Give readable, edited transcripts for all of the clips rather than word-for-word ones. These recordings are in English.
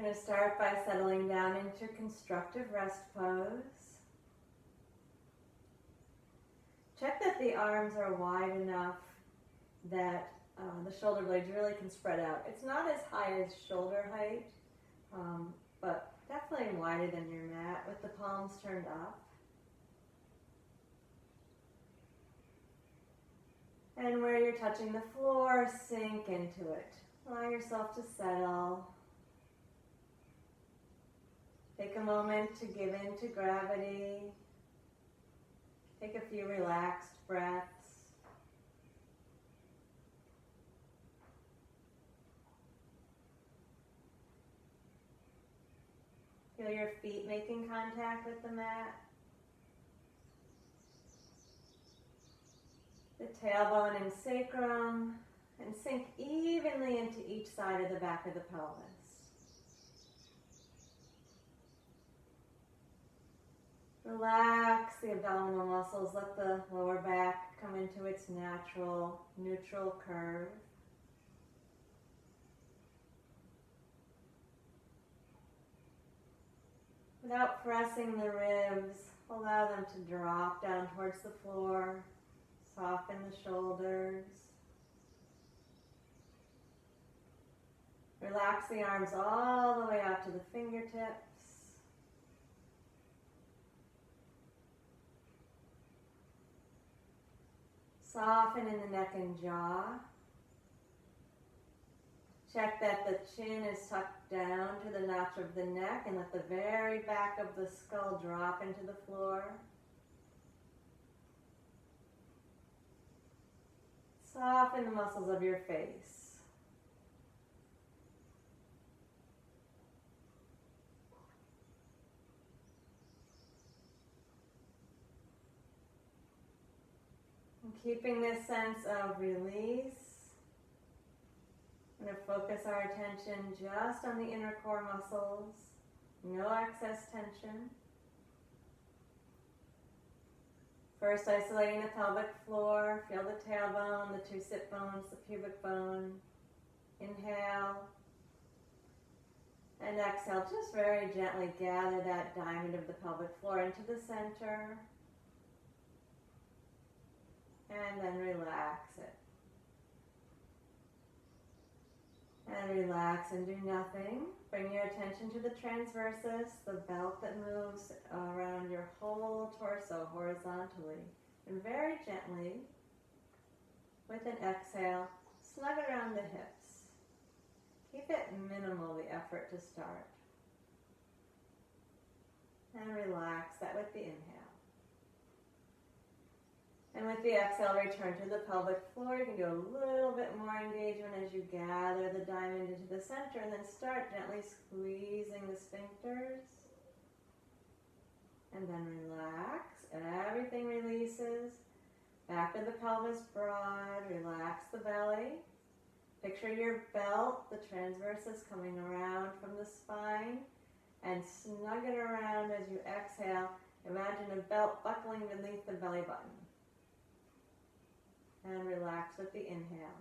We're going to start by settling down into constructive rest pose. Check that the arms are wide enough that the shoulder blades really can spread out. It's not as high as shoulder height, but definitely wider than your mat with the palms turned up. And where you're touching the floor, sink into it. Allow yourself to settle. Take a moment to give in to gravity. Take a few relaxed breaths. Feel your feet making contact with the mat. The tailbone and sacrum, and sink evenly into each side of the back of the pelvis. Relax the abdominal muscles. Let the lower back come into its natural, neutral curve. Without pressing the ribs, allow them to drop down towards the floor. Soften the shoulders. Relax the arms all the way out to the fingertips. Soften in the neck and jaw. Check that the chin is tucked down to the notch of the neck and let the very back of the skull drop into the floor. Soften the muscles of your face. And keeping this sense of release, I'm going to focus our attention just on the inner core muscles, no excess tension. First, isolating the pelvic floor, feel the tailbone, the two sit bones, the pubic bone. Inhale. And exhale, just very gently gather that diamond of the pelvic floor into the center. And then relax it. And relax and do nothing. Bring your attention to the transversus, the belt that moves around your whole torso horizontally. And very gently, with an exhale, snug around the hips. Keep it minimal, the effort to start. And relax that with the inhale. And with the exhale, return to the pelvic floor. You can do a little bit more engagement as you gather the diamond into the center, and then start gently squeezing the sphincters. And then relax. Everything releases. Back of the pelvis broad. Relax the belly. Picture your belt, the transversus, coming around from the spine, and snug it around as you exhale. Imagine a belt buckling beneath the belly button. And relax with the inhale.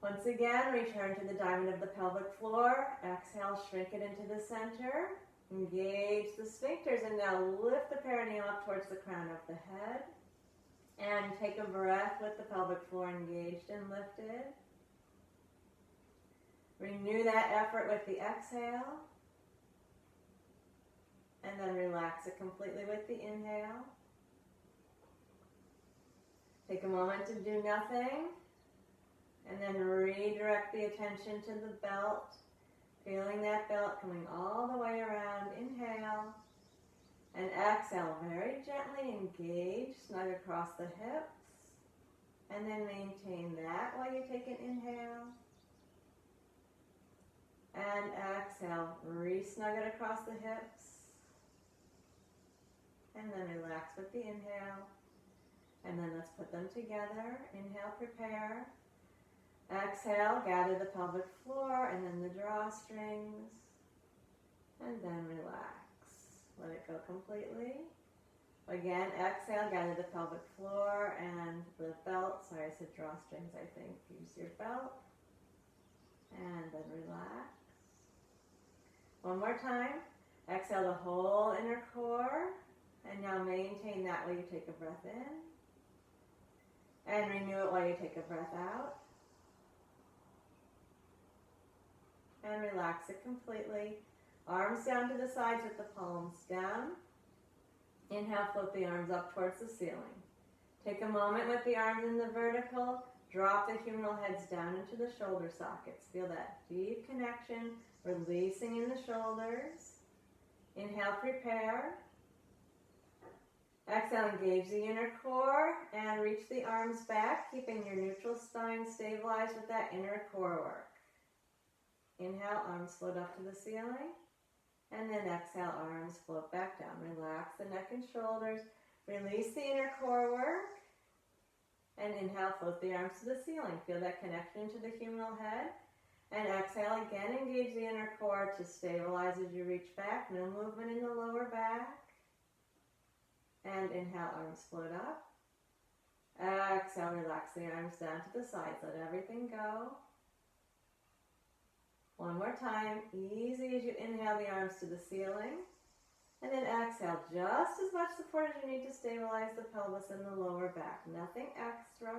Once again, return to the diamond of the pelvic floor. Exhale, shrink it into the center. Engage the sphincters, and now lift the perineum up towards the crown of the head. And take a breath with the pelvic floor engaged and lifted. Renew that effort with the exhale. And then relax it completely with the inhale. Take a moment to do nothing, and then redirect the attention to the belt, feeling that belt coming all the way around. Inhale, and exhale, very gently engage, snug across the hips, and then maintain that while you take an inhale. And exhale, re-snug it across the hips, and then relax with the inhale. And then let's put them together. Inhale, prepare. Exhale, gather the pelvic floor and then the drawstrings. And then relax. Let it go completely. Again, exhale, gather the pelvic floor and the belt. Sorry, I said drawstrings, I think. Use your belt. And then relax. One more time. Exhale the whole inner core. And now maintain that while you take a breath in. And renew it while you take a breath out. And relax it completely. Arms down to the sides with the palms down. Inhale, float the arms up towards the ceiling. Take a moment with the arms in the vertical. Drop the humeral heads down into the shoulder sockets. Feel that deep connection, releasing in the shoulders. Inhale, prepare. Exhale, engage the inner core and reach the arms back, keeping your neutral spine stabilized with that inner core work. Inhale, arms float up to the ceiling. And then exhale, arms float back down. Relax the neck and shoulders. Release the inner core work. And inhale, float the arms to the ceiling. Feel that connection to the humeral head. And exhale again, engage the inner core to stabilize as you reach back. No movement in the lower back. And inhale, arms float up. Exhale, relax the arms down to the sides. Let everything go. One more time, easy as you inhale the arms to the ceiling. And then exhale, just as much support as you need to stabilize the pelvis and the lower back. Nothing extra.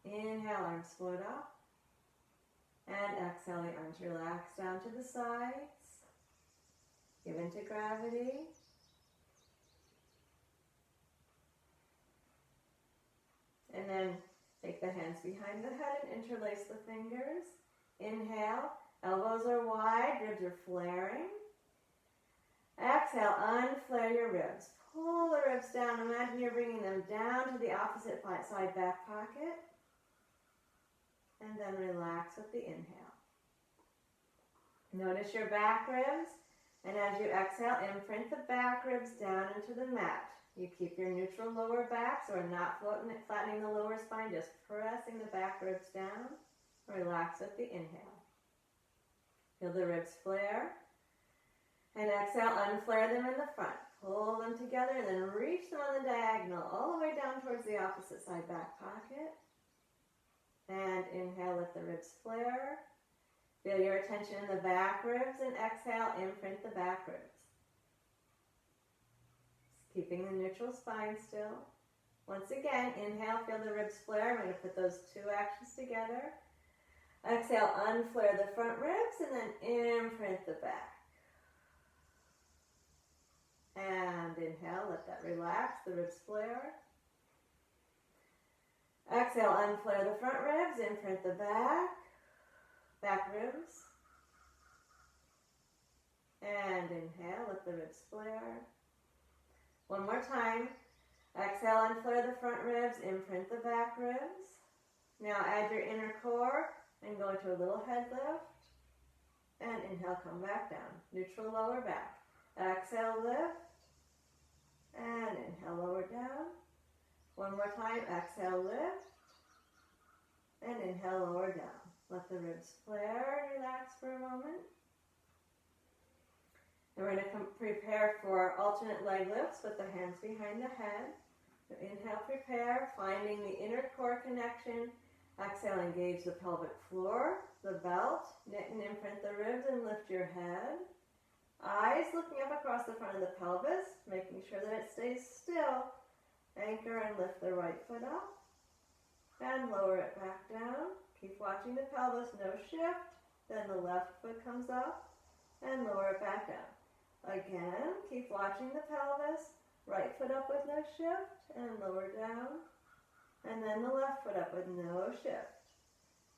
Inhale, arms float up. And exhale, the arms relax down to the sides. Give into gravity. And then take the hands behind the head and interlace the fingers. Inhale, elbows are wide, ribs are flaring. Exhale, unflare your ribs. Pull the ribs down. Imagine you're bringing them down to the opposite side back pocket. And then relax with the inhale. Notice your back ribs. And as you exhale, imprint the back ribs down into the mat. You keep your neutral lower back, so we're not flattening the lower spine, just pressing the back ribs down. Relax with the inhale. Feel the ribs flare. And exhale, unflare them in the front. Pull them together and then reach them on the diagonal all the way down towards the opposite side back pocket. And inhale, let the ribs flare. Feel your attention in the back ribs and exhale, imprint the back ribs. Keeping the neutral spine still. Once again, inhale, feel the ribs flare. I'm going to put those two actions together. Exhale, unflare the front ribs and then imprint the back. And inhale, let that relax, the ribs flare. Exhale, unflare the front ribs, imprint the back ribs. And inhale, let the ribs flare. One more time. Exhale, unflare the front ribs, imprint the back ribs. Now add your inner core and go into a little head lift. And inhale, come back down. Neutral lower back. Exhale, lift. And inhale, lower down. One more time. Exhale, lift. And inhale, lower down. Let the ribs flare. Relax for a moment. And we're going to prepare for alternate leg lifts with the hands behind the head. So inhale, prepare, finding the inner core connection. Exhale, engage the pelvic floor, the belt, knit and imprint the ribs and lift your head. Eyes looking up across the front of the pelvis, making sure that it stays still. Anchor and lift the right foot up. And lower it back down. Keep watching the pelvis, no shift. Then the left foot comes up and lower it back down. Again, keep watching the pelvis. Right foot up with no shift and lower down. And then the left foot up with no shift.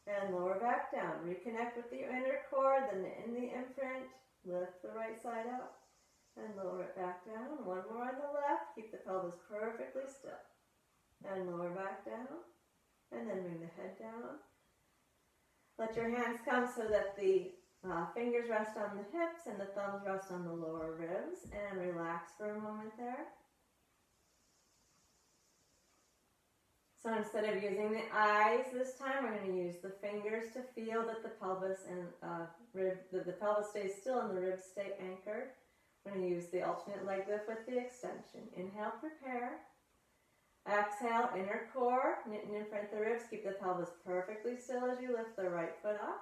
And lower back down. Reconnect with the inner core, then in the imprint. Lift the right side up and lower it back down. One more on the left. Keep the pelvis perfectly still. And lower back down. And then bring the head down. Let your hands come so that the fingers rest on the hips and the thumbs rest on the lower ribs. And relax for a moment there. So instead of using the eyes this time, we're going to use the fingers to feel that the pelvis and the pelvis stays still and the ribs stay anchored. We're going to use the alternate leg lift with the extension. Inhale, prepare. Exhale, inner core, knit and imprint the ribs. Keep the pelvis perfectly still as you lift the right foot up.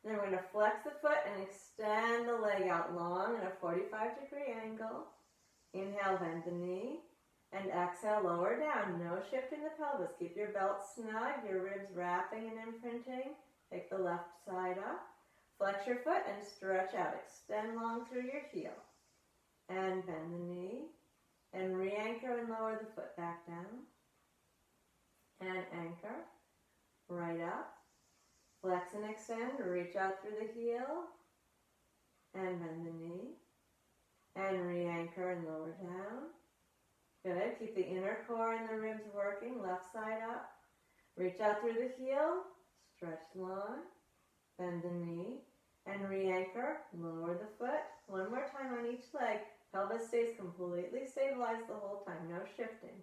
And then we're going to flex the foot and extend the leg out long at a 45-degree angle. Inhale, bend the knee. And exhale, lower down. No shift in the pelvis. Keep your belt snug, your ribs wrapping and imprinting. Take the left side up. Flex your foot and stretch out. Extend long through your heel. And bend the knee. And re-anchor and lower the foot back down. And anchor. Right up. Flex and extend. Reach out through the heel. And bend the knee. And re-anchor and lower down. Good. Keep the inner core and the ribs working. Left side up. Reach out through the heel. Stretch long. Bend the knee. And re-anchor. Lower the foot. One more time on each leg. Pelvis stays completely stabilized the whole time. No shifting.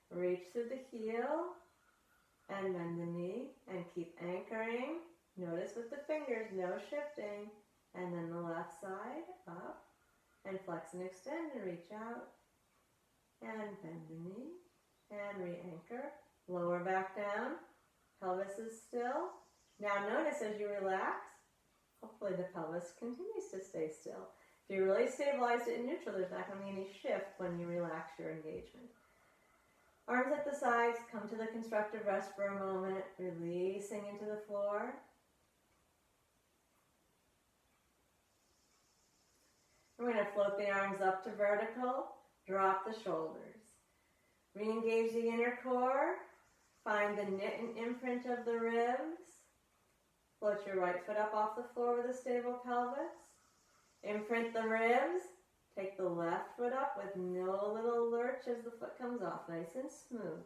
Reach through the heel. And bend the knee. And keep anchoring. Notice with the fingers. No shifting. And then the left side. Up. And flex and extend and reach out. And bend the knee, and re-anchor, lower back down, pelvis is still. Now notice as you relax, hopefully the pelvis continues to stay still. If you really stabilize it in neutral, there's not going to be any shift when you relax your engagement. Arms at the sides, come to the constructive rest for a moment, releasing into the floor. We're going to float the arms up to vertical. Drop the shoulders. Re-engage the inner core. Find the knit and imprint of the ribs. Float your right foot up off the floor with a stable pelvis. Imprint the ribs. Take the left foot up with no little lurch as the foot comes off. Nice and smooth.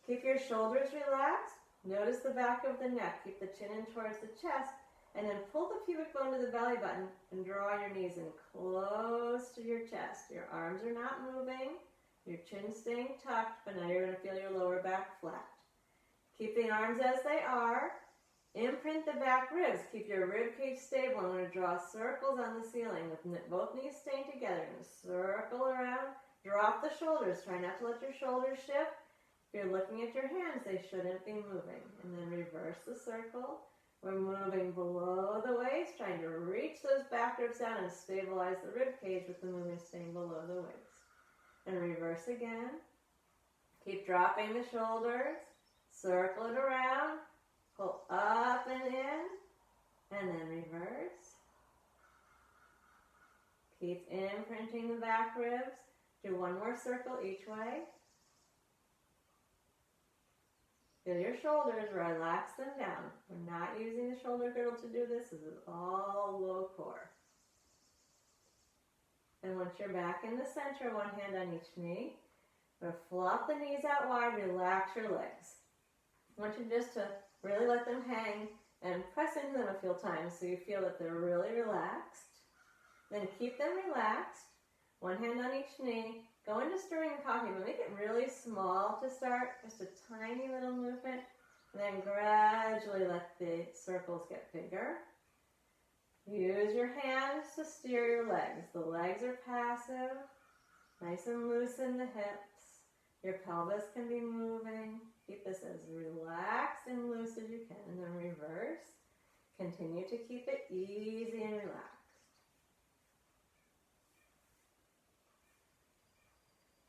Keep your shoulders relaxed. Notice the back of the neck. Keep the chin in towards the chest. And then pull the pubic bone to the belly button and draw your knees in close to your chest. Your arms are not moving. Your chin staying tucked, but now you're going to feel your lower back flat. Keep the arms as they are. Imprint the back ribs. Keep your rib cage stable. I'm going to draw circles on the ceiling with both knees staying together. I'm going to circle around. Drop the shoulders. Try not to let your shoulders shift. If you're looking at your hands, they shouldn't be moving. And then reverse the circle. We're moving below the waist, trying to reach those back ribs down and stabilize the rib cage with the movement staying below the waist. And reverse again. Keep dropping the shoulders. Circle it around. Pull up and in. And then reverse. Keep imprinting the back ribs. Do one more circle each way. Feel your shoulders, relax them down. We're not using the shoulder girdle to do this. This is all low core. And once you're back in the center, one hand on each knee, we're going to flop the knees out wide, relax your legs. I want you just to really let them hang and press into them a few times so you feel that they're really relaxed. Then keep them relaxed. One hand on each knee. Go into stirring coffee, but make it really small to start. Just a tiny little movement. And then gradually let the circles get bigger. Use your hands to steer your legs. The legs are passive. Nice and loose in the hips. Your pelvis can be moving. Keep this as relaxed and loose as you can. And then reverse. Continue to keep it easy and relaxed.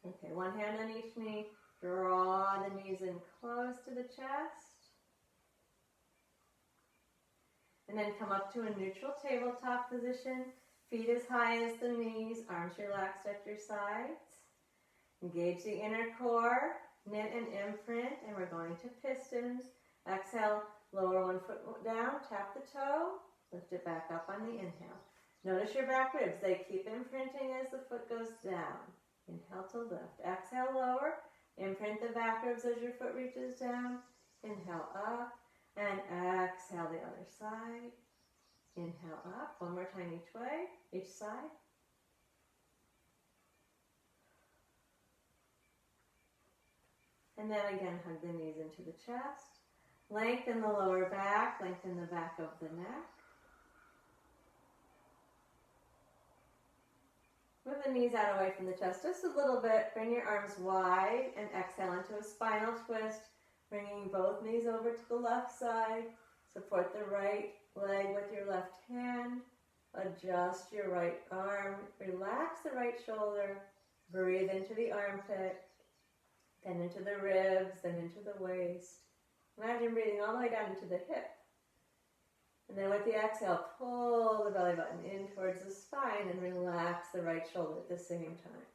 Okay, one hand on each knee. Draw the knees in close to the chest. And then come up to a neutral tabletop position. Feet as high as the knees. Arms relaxed at your sides. Engage the inner core. Knit and imprint. And we're going to pistons. Exhale, lower one foot down. Tap the toe. Lift it back up on the inhale. Notice your back ribs. They keep imprinting as the foot goes down. Inhale to lift. Exhale, lower. Imprint the back ribs as your foot reaches down. Inhale up. And exhale the other side. Inhale up. One more time each way. Each side. And then again, hug the knees into the chest. Lengthen the lower back. Lengthen the back of the neck. Move the knees out away from the chest just a little bit. Bring your arms wide and exhale into a spinal twist, bringing both knees over to the left side. Support the right leg with your left hand. Adjust your right arm. Relax the right shoulder. Breathe into the armpit, then into the ribs, then into the waist. Imagine breathing all the way down into the hip. And then with the exhale, pull the belly button in towards the spine and relax the right shoulder at the same time.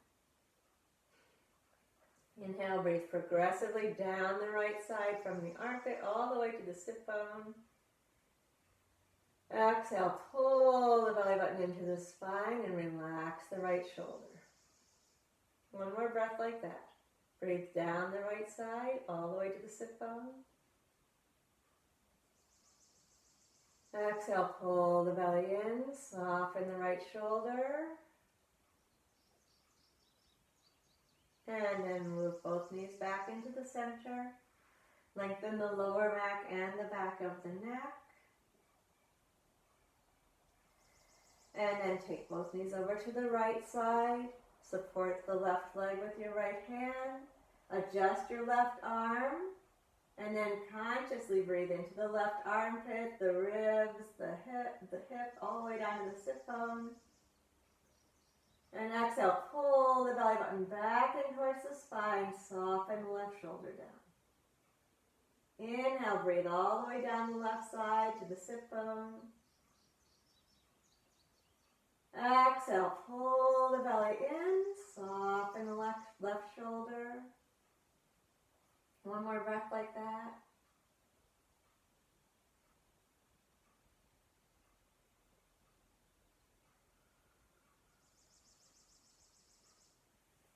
Inhale, breathe progressively down the right side from the armpit all the way to the sit bone. Exhale, pull the belly button into the spine and relax the right shoulder. One more breath like that. Breathe down the right side all the way to the sit bone. Exhale, pull the belly in, soften the right shoulder. And then move both knees back into the center. Lengthen the lower back and the back of the neck. And then take both knees over to the right side. Support the left leg with your right hand. Adjust your left arm. And then consciously breathe into the left armpit, the ribs, the hip, all the way down to the sit bone. And exhale, pull the belly button back in towards the spine, soften the left shoulder down. Inhale, breathe all the way down the left side to the sit bone. Exhale, pull the belly in, soften the left shoulder. One more breath like that.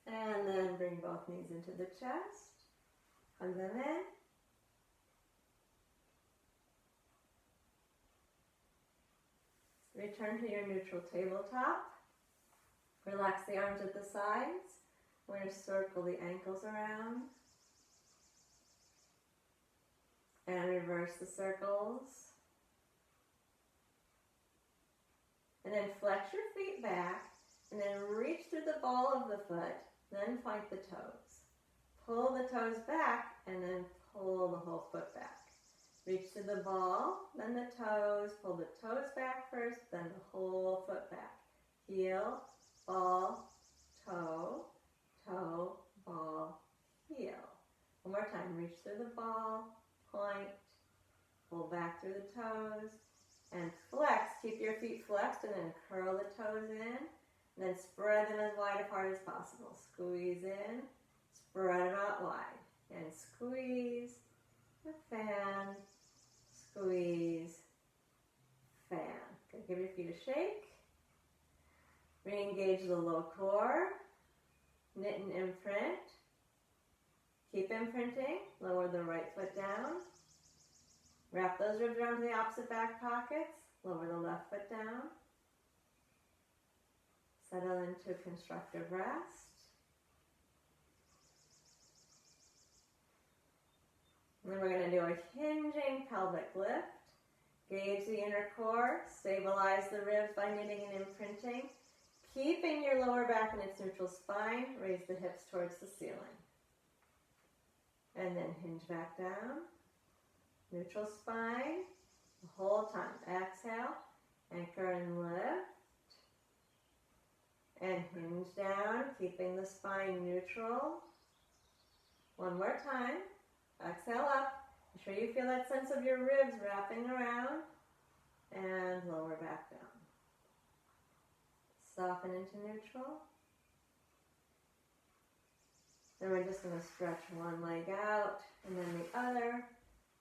And then bring both knees into the chest. Hug them in. Return to your neutral tabletop. Relax the arms at the sides. We're going to circle the ankles around. And reverse the circles. And then flex your feet back. And then reach through the ball of the foot. Then point the toes. Pull the toes back and then pull the whole foot back. Reach to the ball, then the toes. Pull the toes back first, then the whole foot back. Heel, ball, toe, toe, ball, heel. One more time. Reach through the ball, point, pull back through the toes, and flex. Keep your feet flexed and then curl the toes in. And then spread them as wide apart as possible. Squeeze in, spread them out wide. And squeeze, fan, squeeze, fan. Okay, give your feet a shake. Re-engage the low core. Knit and imprint. Keep imprinting. Lower the right foot down. Wrap those ribs around the opposite back pockets. Lower the left foot down. Settle into constructive rest. And then we're going to do a hinging pelvic lift. Gauge the inner core. Stabilize the ribs by knitting and imprinting. Keeping your lower back in its neutral spine. Raise the hips towards the ceiling. And then hinge back down. Neutral spine. The whole time. Exhale. Anchor and lift. And hinge down, keeping the spine neutral. One more time. Exhale up. Make sure you feel that sense of your ribs wrapping around. And lower back down. Soften into neutral. Then we're just going to stretch one leg out and then the other.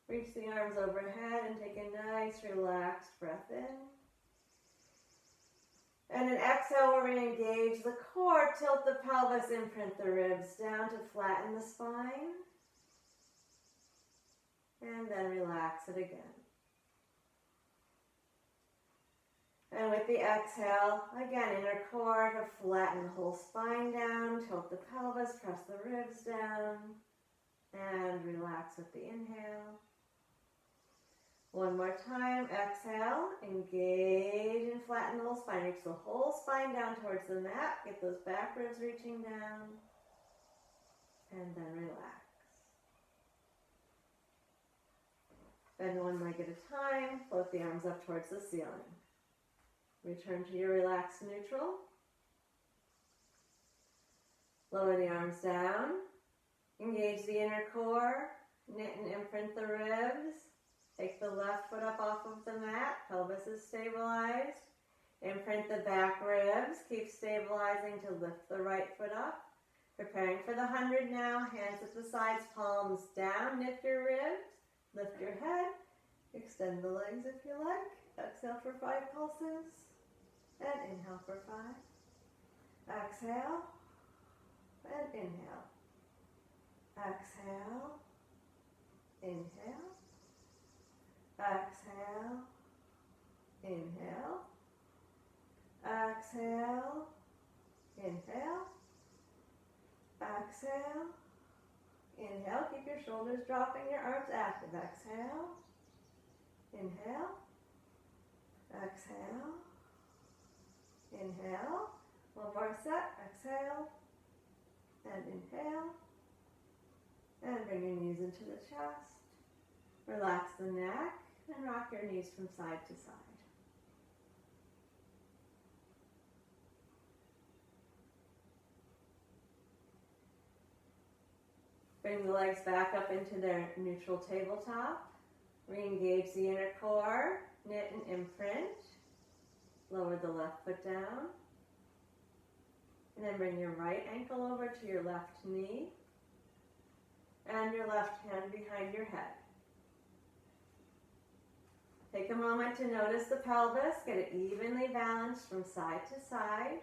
Reach the arms overhead and take a nice relaxed breath in. And an exhale where we engage the core, tilt the pelvis, imprint the ribs down to flatten the spine. And then relax it again. And with the exhale, again, inner core to flatten the whole spine down, tilt the pelvis, press the ribs down, and relax with the inhale. One more time, exhale, engage and flatten the whole spine. Reach the whole spine down towards the mat. Get those back ribs reaching down. And then relax. Bend one leg at a time. Float the arms up towards the ceiling. Return to your relaxed neutral. Lower the arms down. Engage the inner core. Knit and imprint the ribs. Take the left foot up off of the mat. Pelvis is stabilized. Imprint the back ribs. Keep stabilizing to lift the right foot up. Preparing for the 100 now. Hands at the sides, palms down. Knit your ribs. Lift your head. Extend the legs if you like. Exhale for 5 pulses. And inhale for 5. Exhale. And inhale. Exhale. Inhale. Exhale. Inhale. Exhale. Inhale. Exhale. Inhale. Keep your shoulders dropping, your arms active. Exhale. Inhale. Exhale. Inhale. One more set. Exhale. And inhale. And bring your knees into the chest. Relax the neck and rock your knees from side to side. Bring the legs back up into their neutral tabletop. Re-engage the inner core. Knit and imprint. Lower the left foot down. And then bring your right ankle over to your left knee. And your left hand behind your head. Take a moment to notice the pelvis. Get it evenly balanced from side to side.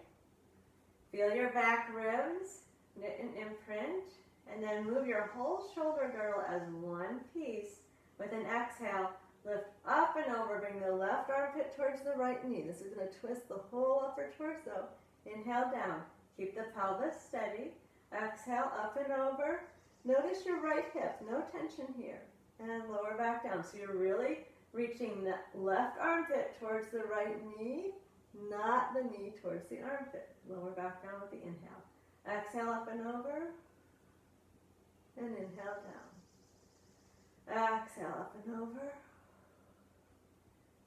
Feel your back ribs. Knit and imprint. And then move your whole shoulder girdle as one piece. With an exhale, lift up and over. Bring the left armpit towards the right knee. This is going to twist the whole upper torso. Inhale down. Keep the pelvis steady. Exhale up and over. Notice your right hip. No tension here. And lower back down. So you're really reaching the left armpit towards the right knee, not the knee towards the armpit. Lower back down with the inhale. Exhale up and over. And inhale down. Exhale up and over.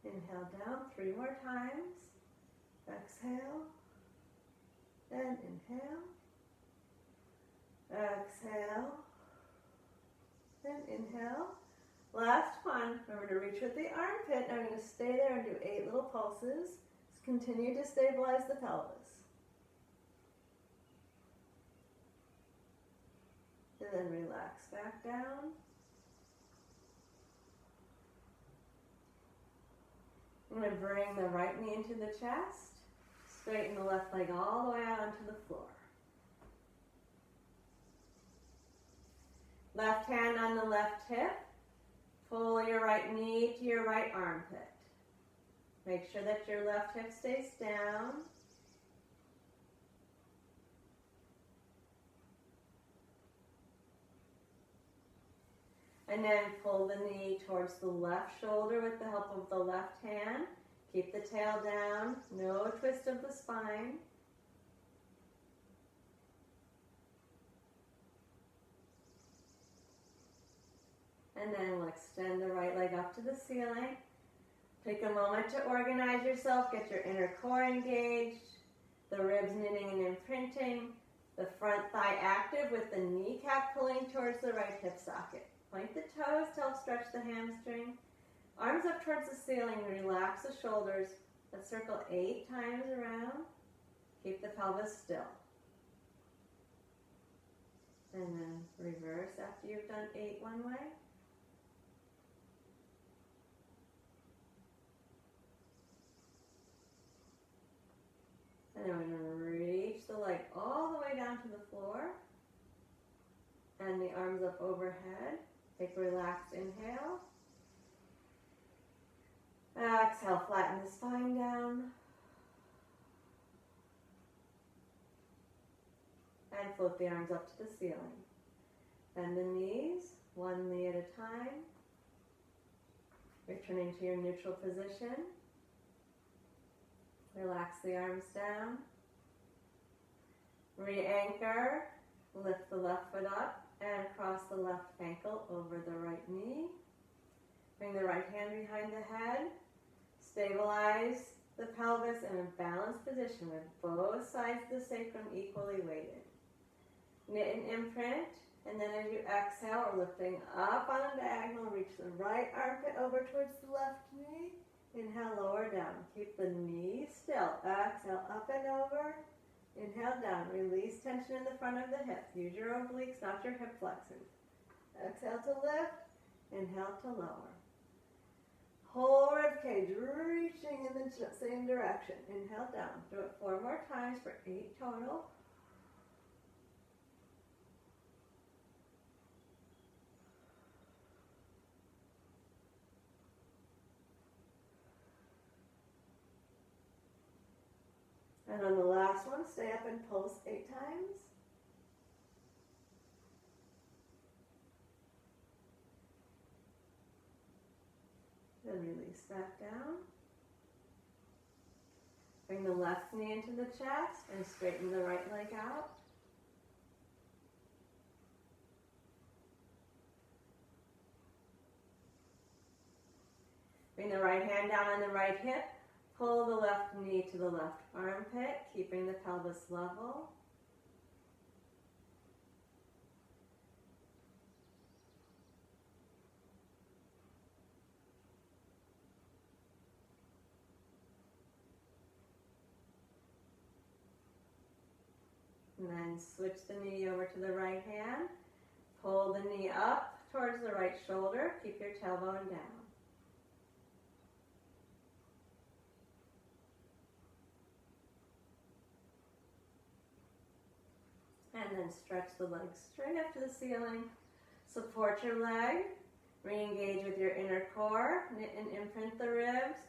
Inhale down 3 more times. Exhale. And inhale. Exhale. And inhale. Last one. Remember to reach with the armpit. Now I'm going to stay there and do 8 little pulses. Just continue to stabilize the pelvis. And then relax back down. I'm going to bring the right knee into the chest. Straighten the left leg all the way out onto the floor. Left hand on the left hip. Pull your right knee to your right armpit. Make sure that your left hip stays down. And then pull the knee towards the left shoulder with the help of the left hand. Keep the tail down, no twist of the spine. And then we'll extend the right leg up to the ceiling. Take a moment to organize yourself, get your inner core engaged, the ribs knitting and imprinting, the front thigh active with the kneecap pulling towards the right hip socket. Point the toes to help stretch the hamstring. Arms up towards the ceiling, relax the shoulders. Let's circle 8 times around. Keep the pelvis still. And then reverse after you've done 8 one way. And then we're going to reach the leg all the way down to the floor. And the arms up overhead. Take a relaxed inhale. Exhale, flatten the spine down. And float the arms up to the ceiling. Bend the knees, one knee at a time. Returning to your neutral position. Relax the arms down. Re-anchor. Lift the left foot up and cross the left ankle over the right knee. Bring the right hand behind the head. Stabilize the pelvis in a balanced position with both sides of the sacrum equally weighted. Knit and imprint, and then as you exhale, we're lifting up on a diagonal. Reach the right armpit over towards the left knee. Inhale, lower down. Keep the knee still. Exhale, up and over. Inhale, down. Release tension in the front of the hip. Use your obliques, not your hip flexors. Exhale to lift. Inhale to lower. Whole rib cage reaching in the same direction. Inhale, down. Do it 4 more times for 8 total. And on the last one, stay up and pulse 8 times. Then release back down. Bring the left knee into the chest and straighten the right leg out. Bring the right hand down on the right hip. Pull the left knee to the left armpit, keeping the pelvis level. And then switch the knee over to the right hand. Pull the knee up towards the right shoulder. Keep your tailbone down. And then stretch the legs straight up to the ceiling. Support your leg. Re-engage with your inner core. Knit and imprint the ribs.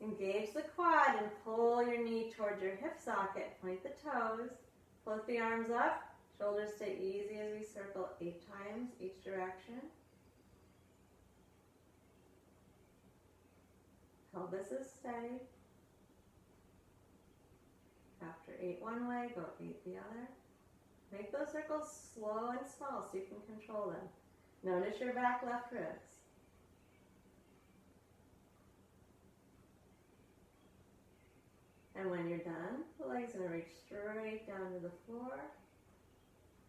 Engage the quad and pull your knee towards your hip socket. Point the toes. Float the arms up. Shoulders stay easy as we circle 8 times each direction. Pelvis is steady. After 8 one way, go 8 the other. Make those circles slow and small so you can control them. Notice your back left ribs. And when you're done, the legs are going to reach straight down to the floor.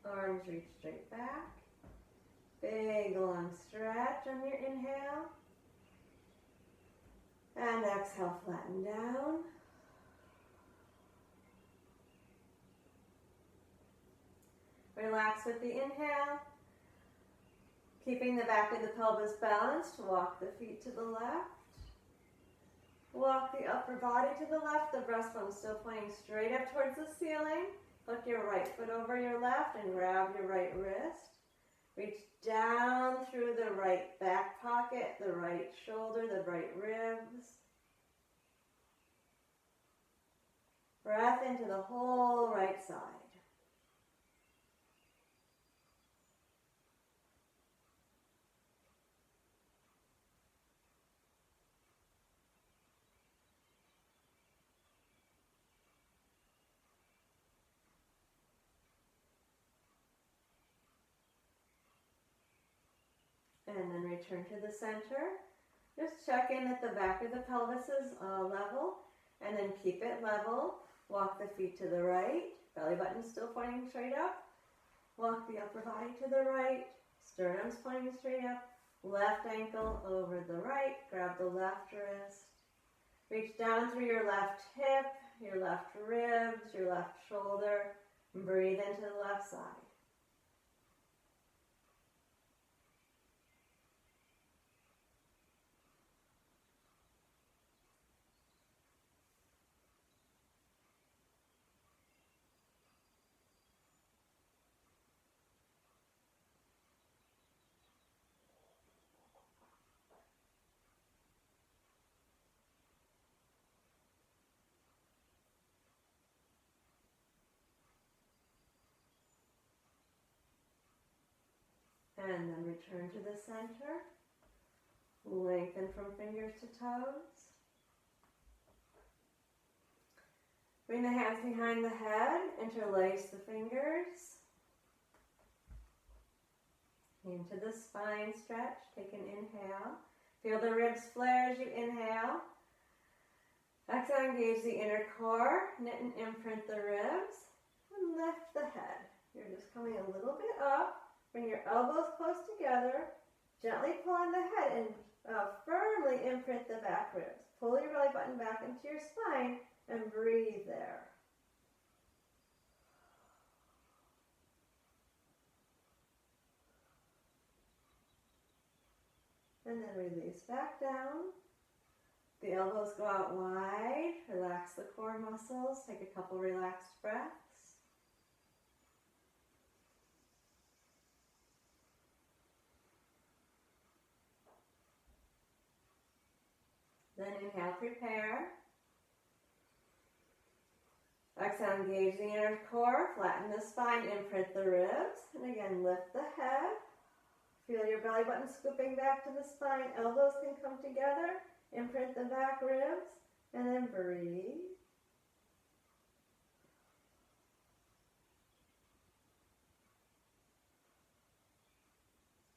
Arms reach straight back. Big long stretch on your inhale. And exhale, flatten down. Relax with the inhale. Keeping the back of the pelvis balanced, walk the feet to the left. Walk the upper body to the left, the breastbone still pointing straight up towards the ceiling. Hook your right foot over your left and grab your right wrist. Reach down through the right back pocket, the right shoulder, the right ribs. Breath into the whole right side. And then return to the center. Just check in that the back of the pelvis is level, and then keep it level. Walk the feet to the right. Belly button still pointing straight up. Walk the upper body to the right. Sternum's pointing straight up. Left ankle over the right. Grab the left wrist. Reach down through your left hip, your left ribs, your left shoulder. And breathe into the left side. And then return to the center. Lengthen from fingers to toes. Bring the hands behind the head, interlace the fingers. Into the spine stretch, take an inhale. Feel the ribs flare as you inhale. Exhale, engage the inner core, knit and imprint the ribs, and lift the head. You're just coming a little bit up. Bring your elbows close together. Gently pull on the head and firmly imprint the back ribs. Pull your belly button back into your spine and breathe there. And then release back down. The elbows go out wide. Relax the core muscles. Take a couple relaxed breaths. Then inhale, prepare. Exhale, engage the inner core, flatten the spine, imprint the ribs. And again, lift the head. Feel your belly button scooping back to the spine. Elbows can come together. Imprint the back ribs. And then breathe.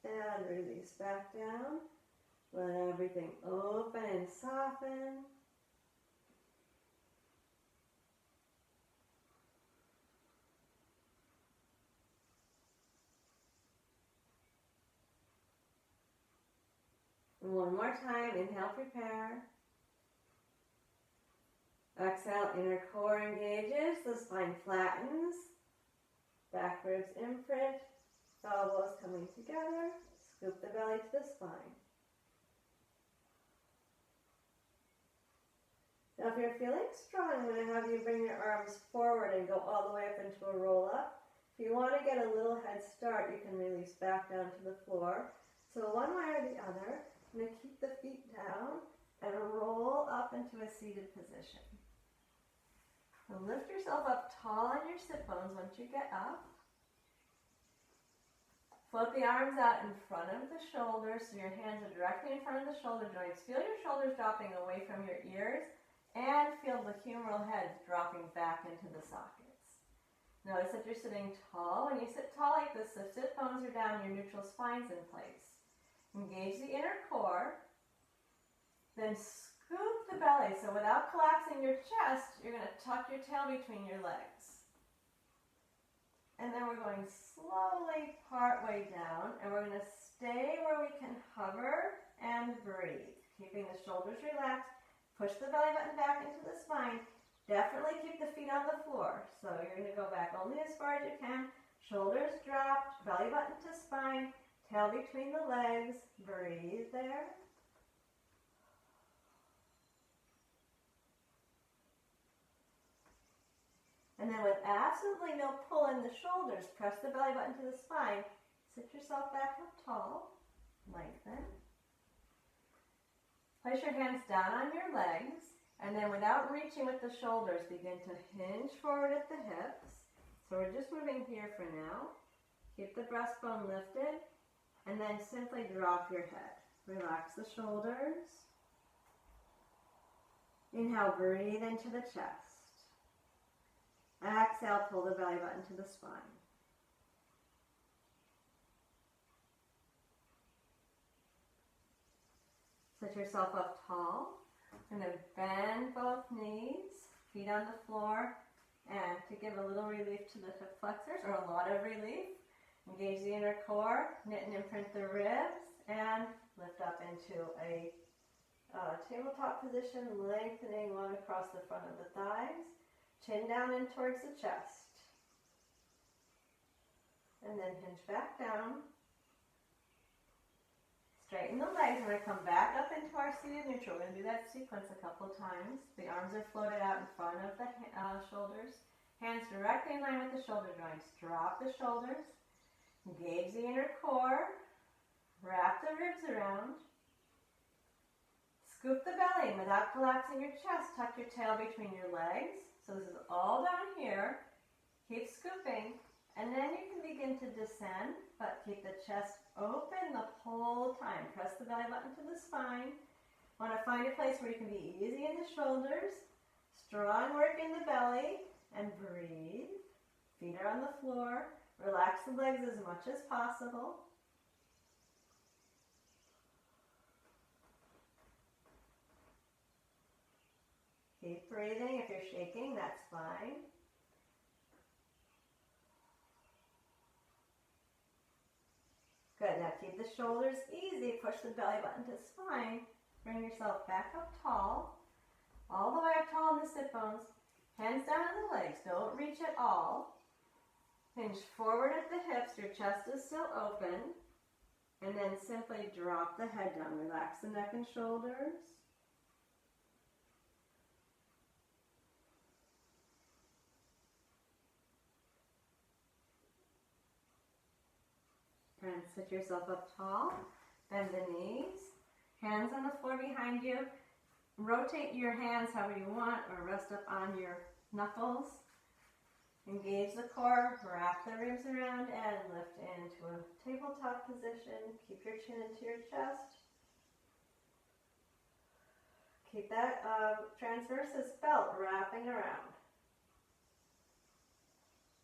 And release back down. Let everything open and soften. And one more time, inhale, prepare. Exhale, inner core engages, the spine flattens. Back ribs imprint, elbows coming together. Scoop the belly to the spine. Now if you're feeling strong, I'm going to have you bring your arms forward and go all the way up into a roll up. If you want to get a little head start, you can release back down to the floor. So one way or the other, I'm going to keep the feet down and roll up into a seated position. So lift yourself up tall on your sit bones once you get up. Float the arms out in front of the shoulders so your hands are directly in front of the shoulder joints. Feel your shoulders dropping away from your ears. And feel the humeral heads dropping back into the sockets. Notice that you're sitting tall. When you sit tall like this, the sit bones are down, your neutral spine's in place. Engage the inner core. Then scoop the belly. So without collapsing your chest, you're going to tuck your tail between your legs. And then we're going slowly part way down. And we're going to stay where we can hover and breathe. Keeping the shoulders relaxed. Push the belly button back into the spine. Definitely keep the feet on the floor. So you're going to go back only as far as you can. Shoulders dropped, belly button to spine, tail between the legs. Breathe there. And then with absolutely no pull in the shoulders, press the belly button to the spine. Sit yourself back up tall. Lengthen. Place your hands down on your legs, and then without reaching with the shoulders, begin to hinge forward at the hips. So we're just moving here for now. Keep the breastbone lifted, and then simply drop your head. Relax the shoulders. Inhale, breathe into the chest. Exhale, pull the belly button to the spine. Sit yourself up tall. And then bend both knees, feet on the floor. And to give a little relief to the hip flexors, or a lot of relief, engage the inner core, knit and imprint the ribs, and lift up into a tabletop position, lengthening one across the front of the thighs, chin down in towards the chest. And then hinge back down. Straighten the legs. We're going to come back up into our seated neutral. We're going to do that sequence a couple times. The arms are floated out in front of the shoulders. Hands directly in line with the shoulder joints. Drop the shoulders. Engage the inner core. Wrap the ribs around. Scoop the belly without collapsing your chest. Tuck your tail between your legs. So this is all down here. Keep scooping. And then you can begin to descend, but keep the chest open the whole time. Press the belly button to the spine. Want to find a place where you can be easy in the shoulders, strong work in the belly, and breathe. Feet are on the floor. Relax the legs as much as possible. Keep breathing. If you're shaking, that's fine. Good. Now keep the shoulders easy. Push the belly button to spine. Bring yourself back up tall. All the way up tall in the sit bones. Hands down on the legs. Don't reach at all. Hinge forward at the hips. Your chest is still open. And then simply drop the head down. Relax the neck and shoulders. And sit yourself up tall. Bend the knees. Hands on the floor behind you. Rotate your hands however you want or rest up on your knuckles. Engage the core. Wrap the ribs around and lift into a tabletop position. Keep your chin into your chest. Keep that transversus belt wrapping around.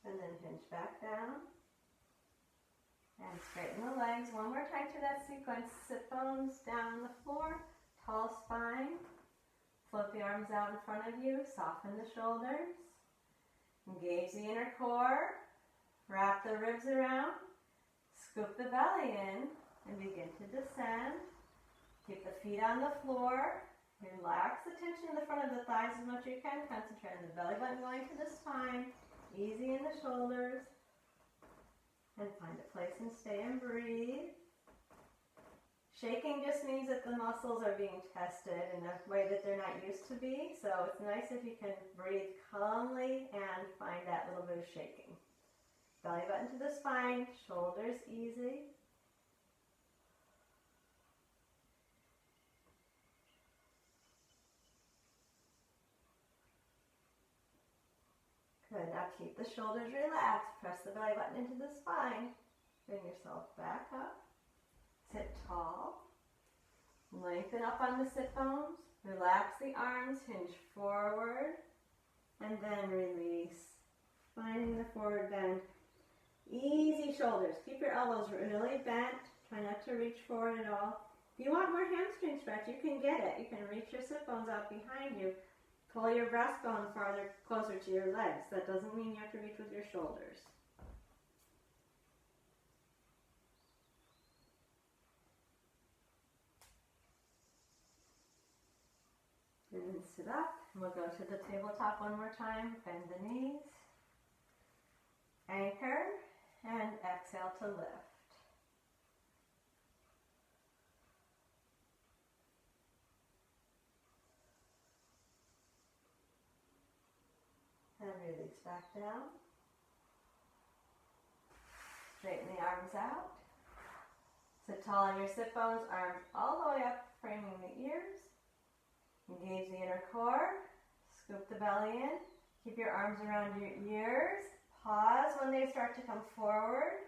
And then hinge back down. And straighten the legs. One more time to that sequence. Sit bones down on the floor. Tall spine. Float the arms out in front of you. Soften the shoulders. Engage the inner core. Wrap the ribs around. Scoop the belly in. And begin to descend. Keep the feet on the floor. Relax the tension in the front of the thighs as much as you can. Concentrate on the belly button going to the spine. Easy in the shoulders. And find a place and stay and breathe. Shaking just means that the muscles are being tested in a way that they're not used to be. So it's nice if you can breathe calmly and find that little bit of shaking. Belly button to the spine, shoulders easy. Good, now keep the shoulders relaxed. Press the belly button into the spine. Bring yourself back up. Sit tall. Lengthen up on the sit bones. Relax the arms, hinge forward. And then release. Finding the forward bend. Easy shoulders. Keep your elbows really bent. Try not to reach forward at all. If you want more hamstring stretch, you can get it. You can reach your sit bones out behind you. Pull your breastbone farther closer to your legs. That doesn't mean you have to reach with your shoulders. And then sit up. And we'll go to the tabletop one more time. Bend the knees. Anchor. And exhale to lift. And release back down. Straighten the arms out. Sit tall on your sit bones, arms all the way up, framing the ears. Engage the inner core. Scoop the belly in. Keep your arms around your ears. Pause when they start to come forward.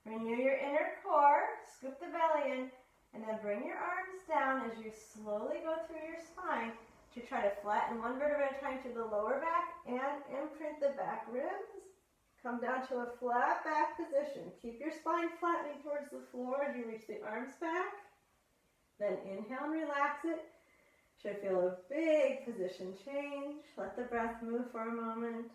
Renew your inner core. Scoop the belly in. And then bring your arms down as you slowly go through your spine to try to flatten one vertebra at a time to the lower back and imprint the back ribs. Come down to a flat back position. Keep your spine flattening towards the floor as you reach the arms back. Then inhale and relax it. Should feel a big position change. Let the breath move for a moment.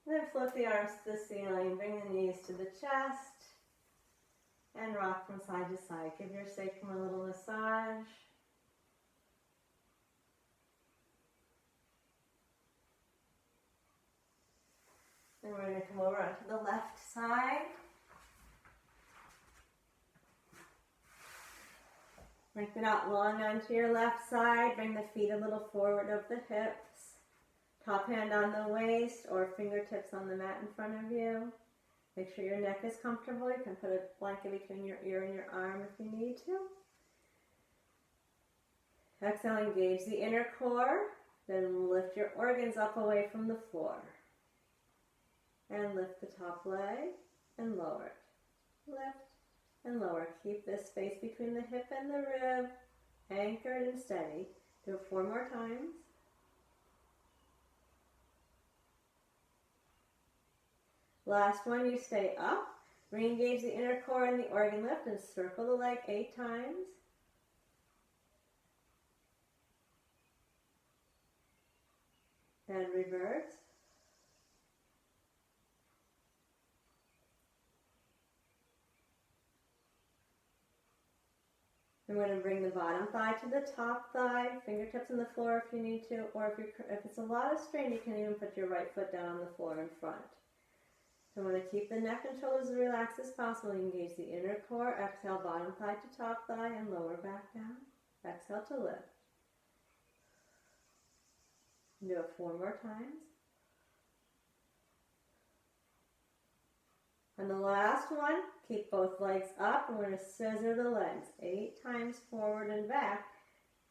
Then float the arms to the ceiling. Bring the knees to the chest. And rock from side to side. Give your sacrum a little massage. Then we're going to come over onto the left side. Lengthen out long onto your left side. Bring the feet a little forward of the hips. Top hand on the waist or fingertips on the mat in front of you. Make sure your neck is comfortable. You can put a blanket between your ear and your arm if you need to. Exhale, engage the inner core. Then lift your organs up away from the floor. And lift the top leg and lower it. Lift and lower. Keep this space between the hip and the rib anchored and steady. Do it 4 more times. Last one, you stay up. Re-engage the inner core and the organ lift and circle the leg 8 times. And reverse. I'm going to bring the bottom thigh to the top thigh, fingertips on the floor if you need to, or if it's a lot of strain, you can even put your right foot down on the floor in front. So I'm going to keep the neck and shoulders as relaxed as possible. Engage the inner core. Exhale, bottom thigh to top thigh and lower back down. Exhale to lift. Do it 4 more times. And the last one, keep both legs up. We're going to scissor the legs 8 times forward and back.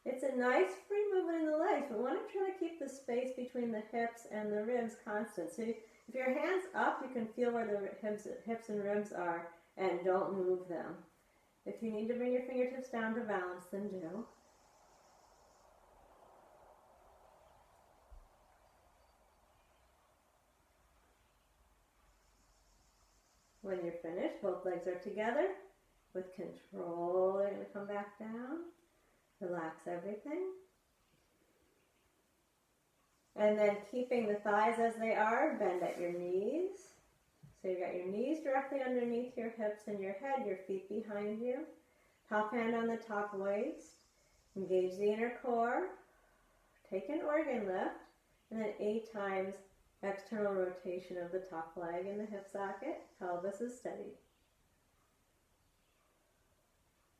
It's a nice free movement in the legs, but we want to try to keep the space between the hips and the ribs constant. So if your hand's up, you can feel where the hips and ribs are, and don't move them. If you need to bring your fingertips down to balance, then do. When you're finished, both legs are together. With control, you're going to come back down. Relax everything. And then keeping the thighs as they are, bend at your knees. So you've got your knees directly underneath your hips and your head, your feet behind you. Top hand on the top waist. Engage the inner core. Take an organ lift. And then 8 times external rotation of the top leg in the hip socket. Pelvis is steady.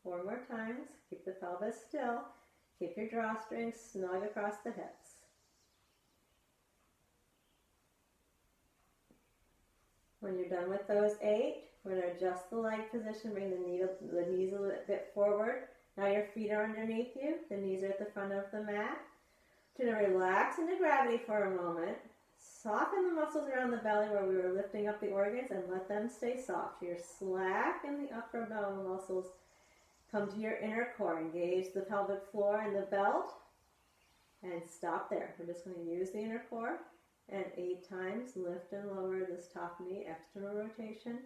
4 more times. Keep the pelvis still. Keep your drawstrings snug across the hips. When you're done with those 8, we're going to adjust the leg position, bring the knees a little bit forward. Now your feet are underneath you. The knees are at the front of the mat. You're going to relax into gravity for a moment. Soften the muscles around the belly where we were lifting up the organs and let them stay soft. You're slack in the upper abdominal muscles. Come to your inner core. Engage the pelvic floor and the belt. And stop there. We're just going to use the inner core. And 8 times lift and lower this top knee, external rotation.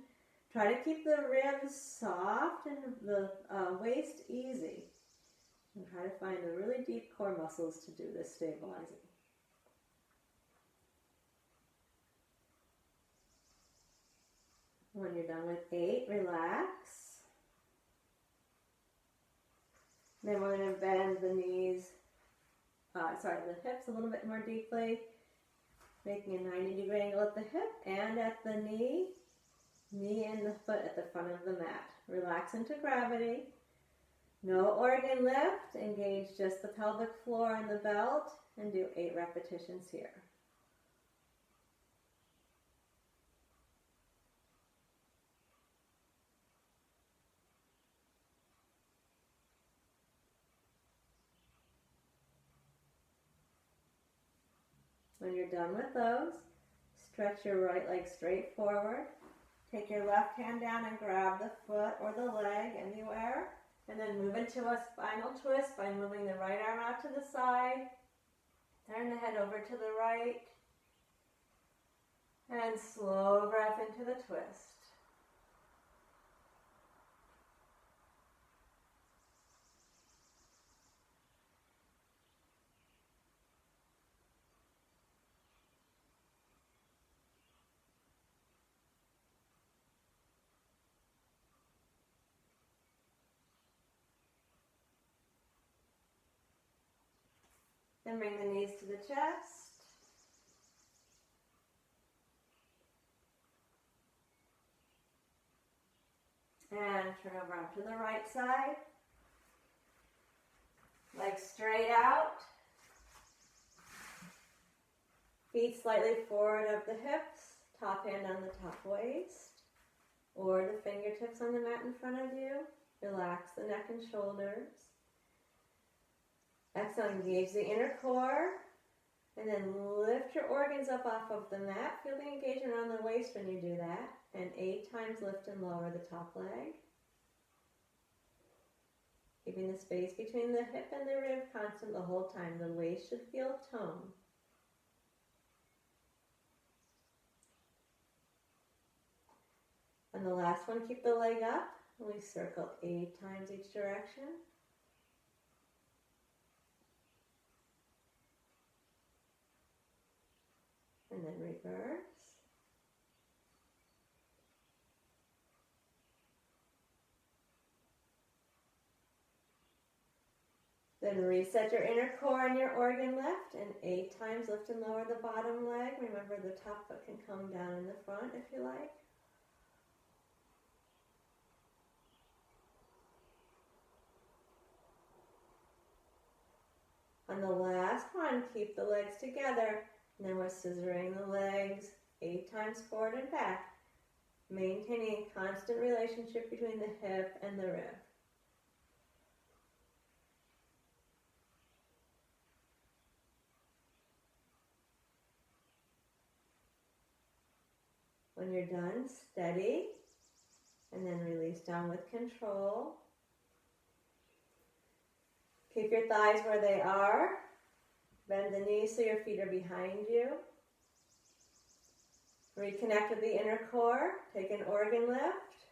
Try to keep the ribs soft and the waist easy. And try to find the really deep core muscles to do this stabilizing. When you're done with 8, relax. Then we're going to bend the knees, the hips a little bit more deeply, making a 90-degree angle at the hip and at the knee and the foot at the front of the mat. Relax into gravity. No organ lift. Engage just the pelvic floor and the belt and do 8 repetitions here. When you're done with those, stretch your right leg straight forward. Take your left hand down and grab the foot or the leg anywhere. And then move into a spinal twist by moving the right arm out to the side. Turn the head over to the right. And slow breath into the twist. Then bring the knees to the chest. And turn over onto the right side. Legs straight out. Feet slightly forward of the hips. Top hand on the top waist. Or the fingertips on the mat in front of you. Relax the neck and shoulders. Exhale, engage the inner core. And then lift your organs up off of the mat. Feel the engagement around the waist when you do that. And 8 times lift and lower the top leg. Keeping the space between the hip and the rib constant the whole time. The waist should feel toned. And the last one, keep the leg up. And we circle 8 times each direction. And then reverse. Then reset your inner core and your organ lift, and 8 times lift and lower the bottom leg. Remember, the top foot can come down in the front if you like. On the last one, keep the legs together, and then we're scissoring the legs 8 times forward and back, maintaining a constant relationship between the hip and the rib. When you're done, steady, and then release down with control. Keep your thighs where they are. Bend the knees so your feet are behind you. Reconnect with the inner core. Take an organ lift.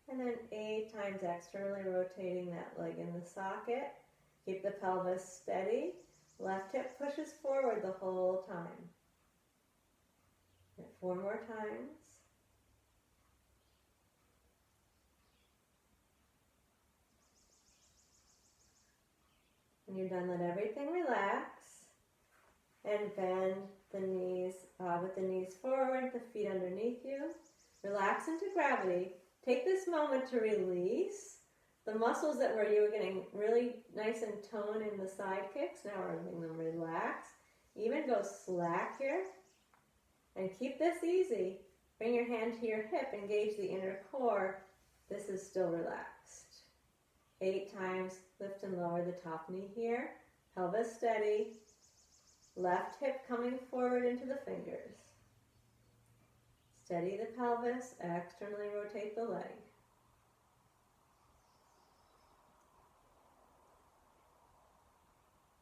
And then 8 times externally rotating that leg in the socket. Keep the pelvis steady. Left hip pushes forward the whole time. And 4 more times. When you're done, let everything relax. And bend the knees with the knees forward, the feet underneath you. Relax into gravity. Take this moment to release the muscles that you were getting really nice and toned in the side kicks. Now we're letting them relax. Even go slack here. And keep this easy. Bring your hand to your hip. Engage the inner core. This is still relaxed. 8 times. Lift and lower the top knee here. Pelvis steady. Left hip coming forward into the fingers. Steady the pelvis. Externally rotate the leg.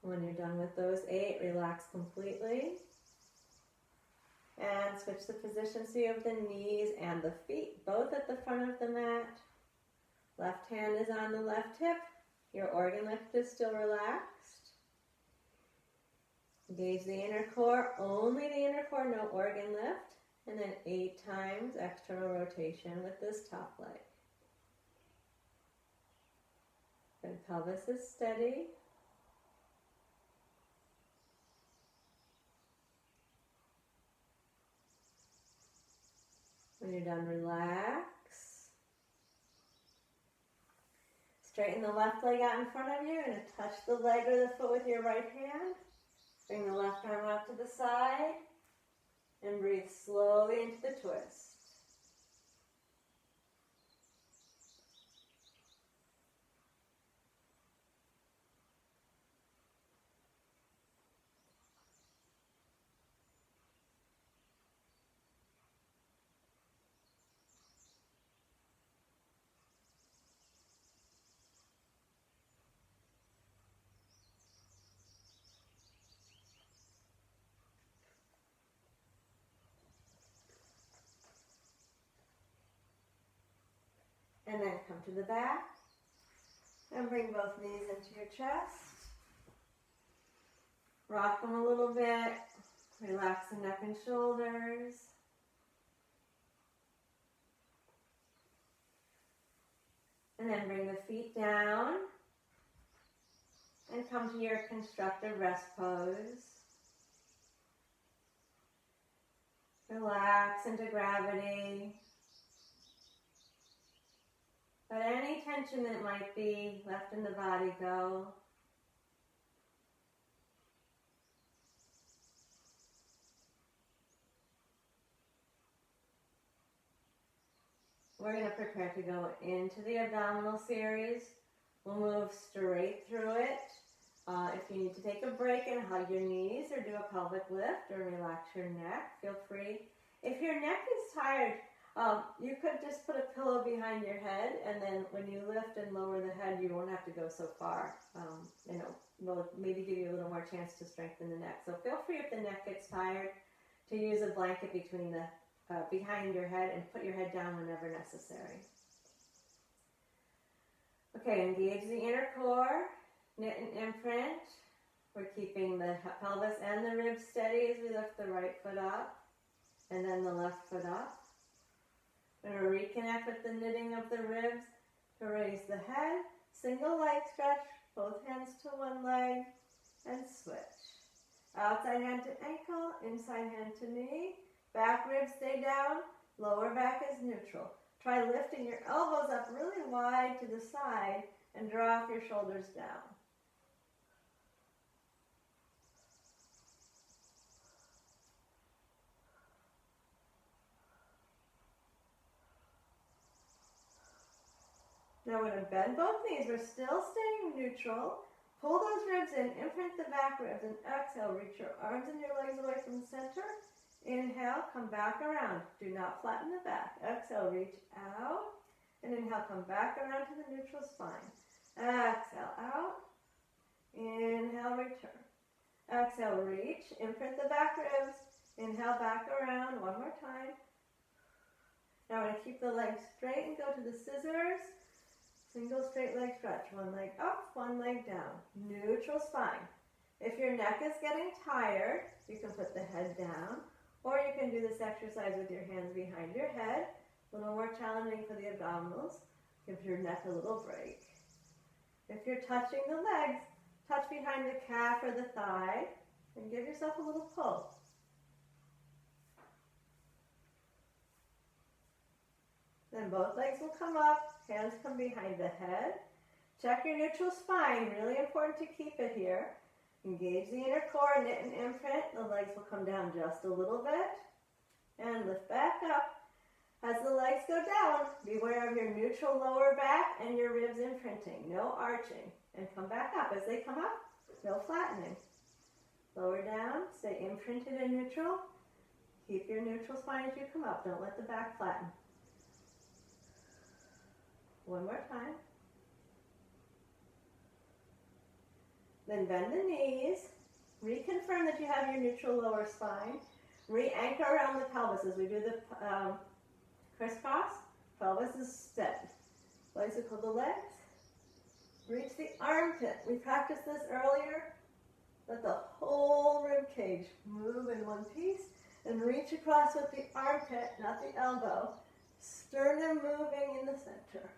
When you're done with those 8, relax completely. And switch the position so you have the knees and the feet both at the front of the mat. Left hand is on the left hip. Your organ lift is still relaxed. Engage the inner core, only the inner core, no organ lift. And then 8 times external rotation with this top leg. Then pelvis is steady. When you're done, relax. Straighten the left leg out in front of you. You're going to touch the leg or the foot with your right hand. Bring the left arm out to the side. And breathe slowly into the twist. And then come to the back. And bring both knees into your chest. Rock them a little bit. Relax the neck and shoulders. And then bring the feet down. And come to your constructive rest pose. Relax into gravity. Let any tension that might be left in the body go. We're going to prepare to go into the abdominal series. We'll move straight through it. If you need to take a break and hug your knees or do a pelvic lift or relax your neck, feel free. If your neck is tired, you could just put a pillow behind your head, and then when you lift and lower the head, you won't have to go so far. Will maybe give you a little more chance to strengthen the neck. So feel free if the neck gets tired to use a blanket between the behind your head and put your head down whenever necessary. Okay, engage the inner core, knit and imprint. We're keeping the pelvis and the ribs steady as we lift the right foot up and then the left foot up. We're going to reconnect with the knitting of the ribs to raise the head, single leg stretch, both hands to one leg, and switch. Outside hand to ankle, inside hand to knee, back ribs stay down, lower back is neutral. Try lifting your elbows up really wide to the side and draw off your shoulders down. Now we're going to bend both knees. We're still staying neutral. Pull those ribs in, imprint the back ribs, and exhale. Reach your arms and your legs away from the center. Inhale, come back around. Do not flatten the back. Exhale, reach out. And inhale, come back around to the neutral spine. Exhale, out. Inhale, return. Exhale, reach. Imprint the back ribs. Inhale, back around. One more time. Now we're going to keep the legs straight and go to the scissors. Single straight leg stretch. One leg up, one leg down. Neutral spine. If your neck is getting tired, you can put the head down, or you can do this exercise with your hands behind your head. A little more challenging for the abdominals. Give your neck a little break. If you're touching the legs, touch behind the calf or the thigh, and give yourself a little pull. Then both legs will come up. Hands come behind the head. Check your neutral spine. Really important to keep it here. Engage the inner core, knit and imprint. The legs will come down just a little bit. And lift back up. As the legs go down, beware of your neutral lower back and your ribs imprinting. No arching. And come back up. As they come up, no flattening. Lower down. Stay imprinted and neutral. Keep your neutral spine as you come up. Don't let the back flatten. One more time. Then bend the knees. Reconfirm that you have your neutral lower spine. Re-anchor around the pelvis as we do the crisscross. Pelvis is steady. Bicycle the legs. Reach the armpit. We practiced this earlier. Let the whole rib cage move in one piece. And reach across with the armpit, not the elbow. Sternum moving in the center.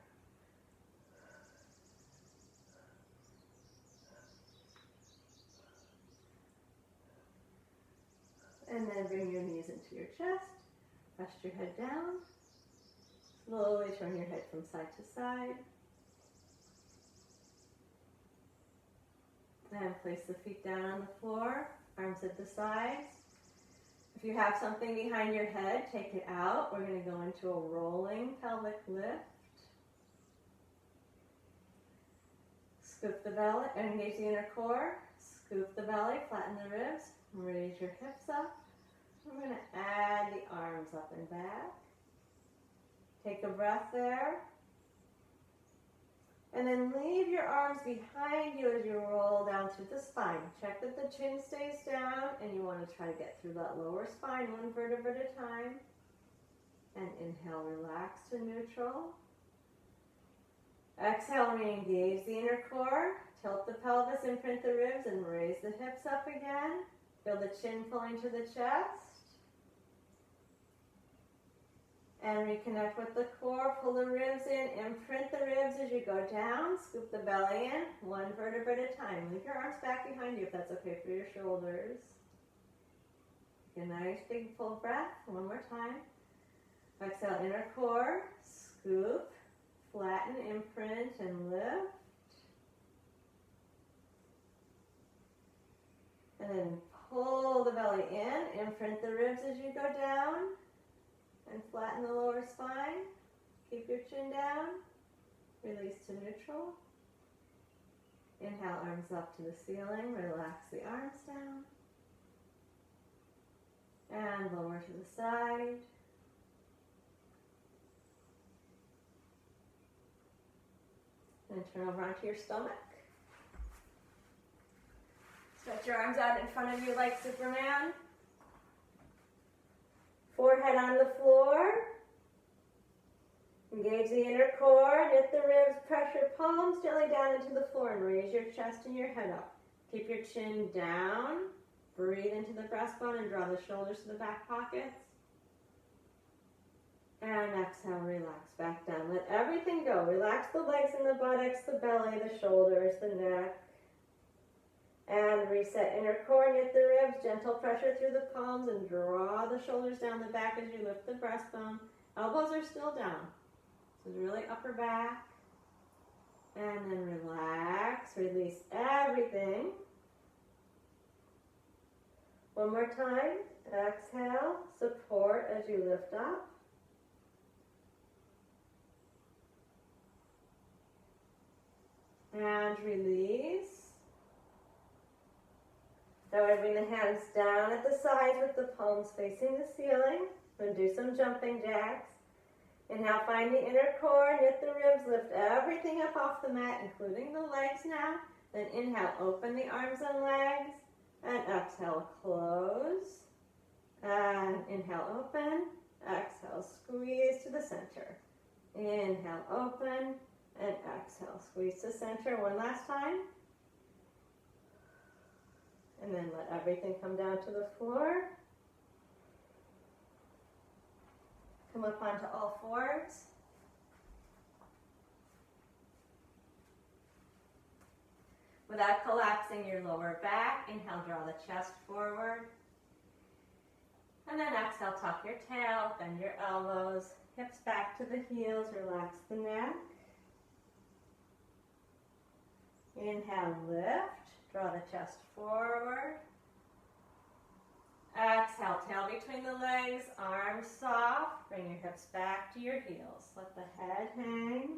And then bring your knees into your chest. Rest your head down. Slowly turn your head from side to side. And place the feet down on the floor. Arms at the sides. If you have something behind your head, take it out. We're going to go into a rolling pelvic lift. Scoop the belly, engage the inner core. Scoop the belly, flatten the ribs. Raise your hips up. We're going to add the arms up and back. Take a breath there. And then leave your arms behind you as you roll down through the spine. Check that the chin stays down, and you want to try to get through that lower spine one vertebra at a time. And inhale, relax to neutral. Exhale, re-engage the inner core. Tilt the pelvis, imprint the ribs, and raise the hips up again. Feel the chin pulling to the chest. And reconnect with the core. Pull the ribs in. Imprint the ribs as you go down. Scoop the belly in. One vertebra at a time. Leave your arms back behind you if that's okay for your shoulders. Take a nice big full breath. One more time. Exhale, inner core. Scoop. Flatten, imprint, and lift. And then pull the belly in, imprint the ribs as you go down, and flatten the lower spine. Keep your chin down. Release to neutral. Inhale, arms up to the ceiling. Relax the arms down. And lower to the side. And turn over onto your stomach. Stretch your arms out in front of you like Superman. Forehead on the floor. Engage the inner core, knit the ribs, press your palms gently down into the floor and raise your chest and your head up. Keep your chin down. Breathe into the breastbone and draw the shoulders to the back pockets. And exhale, relax back down. Let everything go. Relax the legs and the buttocks, the belly, the shoulders, the neck. And reset inner core, knit the ribs, gentle pressure through the palms and draw the shoulders down the back as you lift the breastbone. Elbows are still down. So it's really upper back. And then relax, release everything. One more time. Exhale, support as you lift up. And release. Now we bring the hands down at the sides with the palms facing the ceiling. Then do some jumping jacks. Inhale, find the inner core, knit the ribs, lift everything up off the mat, including the legs now. Then inhale, open the arms and legs. And exhale, close. And inhale, open. Exhale, squeeze to the center. Inhale, open. And exhale, squeeze to center. One last time. And then let everything come down to the floor. Come up onto all fours. Without collapsing your lower back, inhale, draw the chest forward. And then exhale, tuck your tail, bend your elbows, hips back to the heels, relax the neck. Inhale, lift, draw the chest forward. Exhale, tail between the legs, arms soft, bring your hips back to your heels. Let the head hang.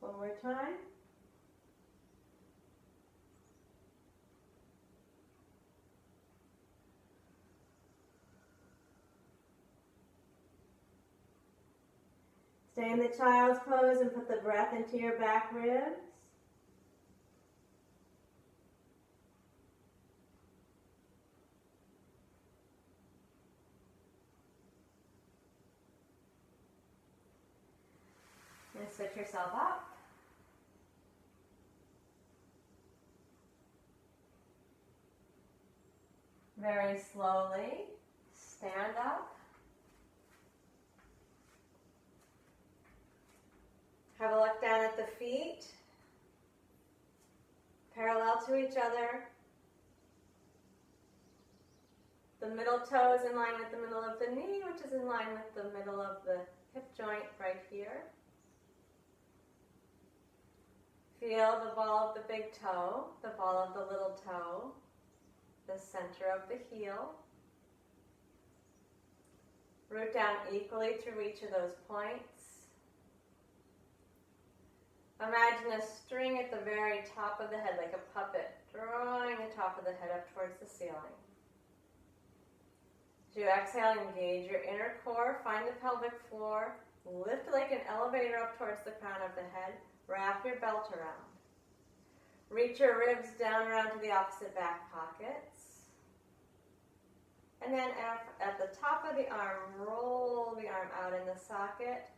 One more time. Stay in the child's pose and put the breath into your back ribs. And sit yourself up. Very slowly, stand up. Have a look down at the feet, parallel to each other. The middle toe is in line with the middle of the knee, which is in line with the middle of the hip joint right here. Feel the ball of the big toe, the ball of the little toe, the center of the heel. Root down equally through each of those points. Imagine a string at the very top of the head, like a puppet, drawing the top of the head up towards the ceiling. As you exhale, engage your inner core, find the pelvic floor, lift like an elevator up towards the crown of the head, wrap your belt around. Reach your ribs down around to the opposite back pockets. And then at the top of the arm, roll the arm out in the socket.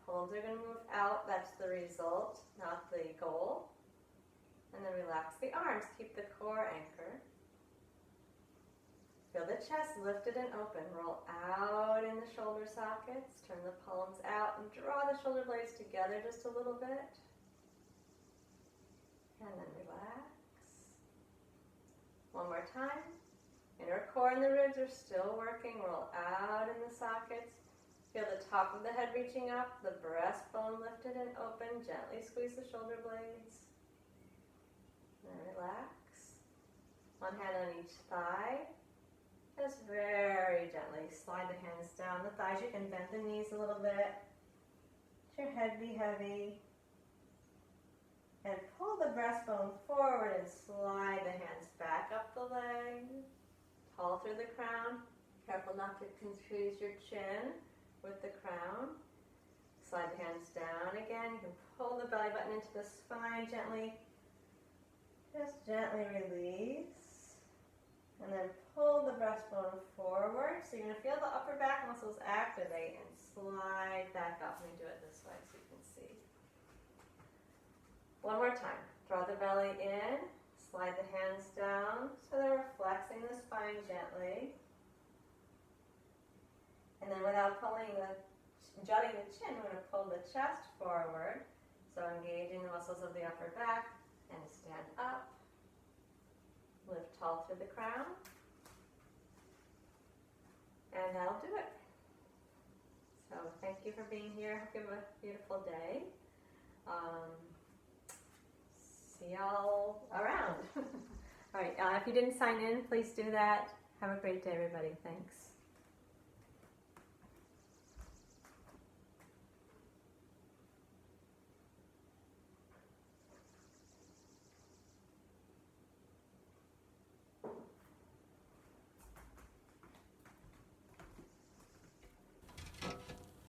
Palms are going to move out. That's the result, not the goal. And then relax the arms. Keep the core anchored. Feel the chest lifted and open. Roll out in the shoulder sockets. Turn the palms out and draw the shoulder blades together just a little bit. And then relax. One more time. Inner core and the ribs are still working. Roll out in the sockets. Feel the top of the head reaching up, the breastbone lifted and open. Gently squeeze the shoulder blades. And relax. One hand on each thigh. Just very gently slide the hands down the thighs. You can bend the knees a little bit. Let your head be heavy. And pull the breastbone forward and slide the hands back up the leg. Tall through the crown. Careful not to confuse your chin with the crown. Slide the hands down again. You can pull the belly button into the spine gently. Just gently release. And then pull the breastbone forward. So you're going to feel the upper back muscles activate and slide back up. Let me do it this way so you can see. One more time. Draw the belly in, slide the hands down so that we're flexing the spine gently. And then without jutting the chin, we're going to pull the chest forward. So engaging the muscles of the upper back and stand up. Lift tall through the crown. And that'll do it. So thank you for being here. Hope you have a beautiful day. See y'all around. All right, if you didn't sign in, please do that. Have a great day, everybody. Thanks.